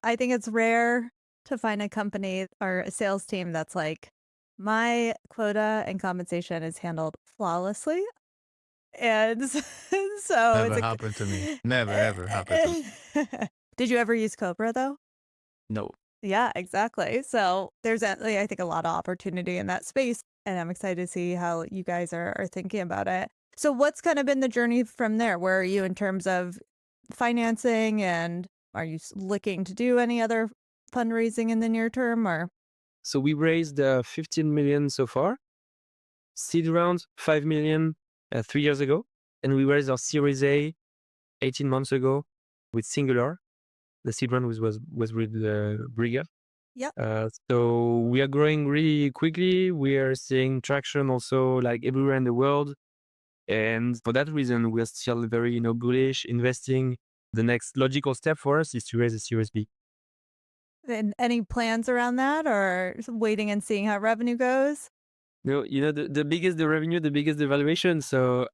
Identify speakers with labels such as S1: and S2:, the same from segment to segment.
S1: I think it's rare to find a company or a sales team that's like, my quota and compensation is handled flawlessly. And so it's
S2: Never
S1: like,
S2: happened to me. Never ever happened to me.
S1: did you ever use Cobra though?
S2: No.
S1: Yeah, exactly. So there's I think a lot of opportunity in that space, and I'm excited to see how you guys are thinking about it. So what's kind of been the journey from there? Where are you in terms of financing, and are you looking to do any other fundraising in the near term or
S3: So we raised 15 million so far, seed round 5 million 3 years ago, and we raised our Series A 18 months ago with Singular. The seed round was with Briga.
S1: Yep.
S3: So we are growing really quickly. We are seeing traction also like everywhere in the world. And for that reason, we are still very, bullish, investing. The next logical step for us is to raise a Series B.
S1: And any plans around that or waiting and seeing how revenue goes?
S3: No, the biggest the revenue, the biggest the valuation. So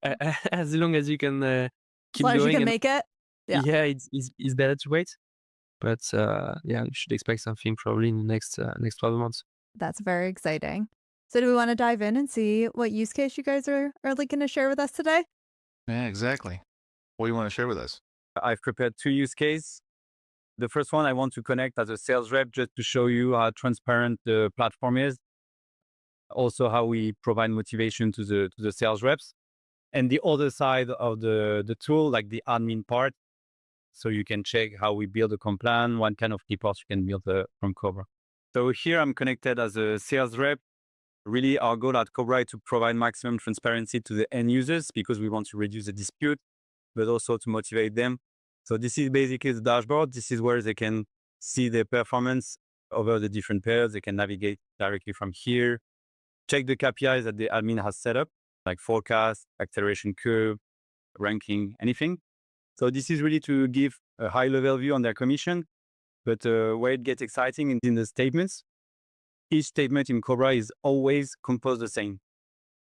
S3: as long as you can
S1: As
S3: keep
S1: long as you
S3: going,
S1: can
S3: and
S1: make it? Yeah,
S3: yeah, it's better to wait. But yeah, you should expect something probably in the next 12 months.
S1: that's very exciting. So do we wanna dive in and see what use case you guys are looking to share with us today?
S2: Yeah, exactly. What do you want to share with us?
S4: I've prepared two use cases. The first one, I want to connect as a sales rep just to show you how transparent the platform is. Also, how we provide motivation to the sales reps. And the other side of the tool, like the admin part, so you can check how we build a comp plan, what kind of reports you can build from Cobra. So here I'm connected as a sales rep. Really, our goal at Cobra is to provide maximum transparency to the end users because we want to reduce the dispute, but also to motivate them. So this is basically the dashboard. This is where they can see their performance over the different pairs. They can navigate directly from here, check the KPIs that the admin has set up, like forecast, acceleration curve, ranking, anything. So this is really to give a high level view on their commission. But where it gets exciting is in the statements. Each statement in Cobra is always composed the same.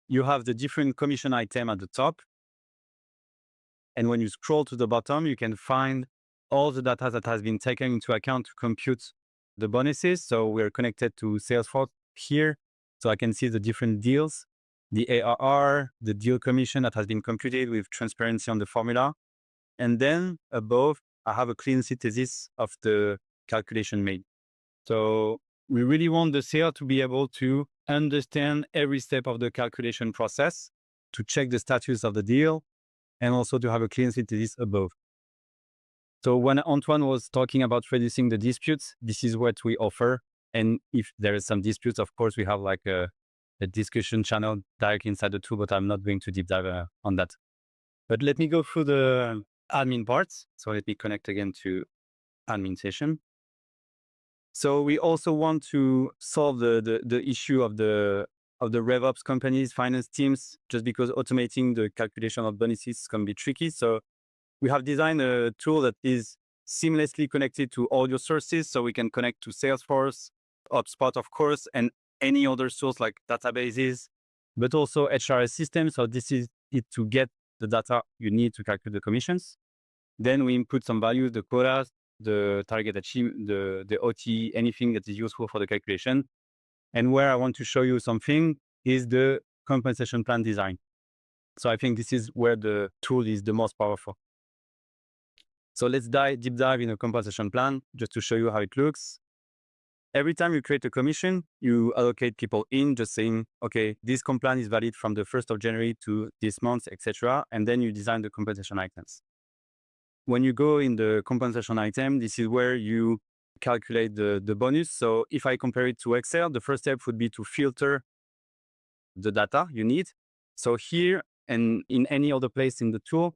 S4: You have the different commission item at the top. And when you scroll to the bottom, you can find all the data that has been taken into account to compute the bonuses. So we're connected to Salesforce here. So I can see the different deals, the ARR, the deal commission that has been computed with transparency on the formula. And then above, I have a clean synthesis of the calculation made. So we really want the sale to be able to understand every step of the calculation process, to check the status of the deal, and also to have a clean synthesis above. So when Antoine was talking about reducing the disputes, this is what we offer. And if there is some disputes, of course, we have like a discussion channel directly inside the tool, but I'm not going to deep dive on that. But let me go through the admin parts. So let me connect again to admin session. So we also want to solve the issue of the RevOps companies, finance teams, just because automating the calculation of bonuses can be tricky. So we have designed a tool that is seamlessly connected to all your sources. So we can connect to Salesforce, HubSpot, of course, and any other source like databases, but also HRS systems. So this is it to get the data you need to calculate the commissions. Then we input some values, the quotas, the target achievement, the OT, anything that is useful for the calculation. And where I want to show you something is the compensation plan design. So I think this is where the tool is the most powerful. So let's deep dive in a compensation plan just to show you how it looks. Every time you create a commission, you allocate people in, just saying, okay, this comp plan is valid from the 1st of January to this month, etc. And then you design the compensation items. When you go in the compensation item, this is where you calculate the bonus. So if I compare it to Excel, the first step would be to filter the data you need. So here and in any other place in the tool,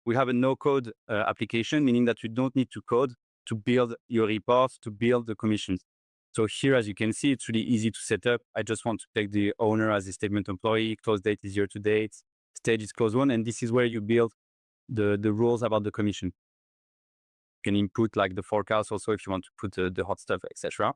S4: we have a no-code application, meaning that you don't need to code to build your reports, to build the commissions. So here, as you can see, it's really easy to set up. I just want to take the owner as a statement employee, close date is year to date, stage is close one, and this is where you build the rules about the commission. You can input like the forecast also if you want to put the hot stuff, etc.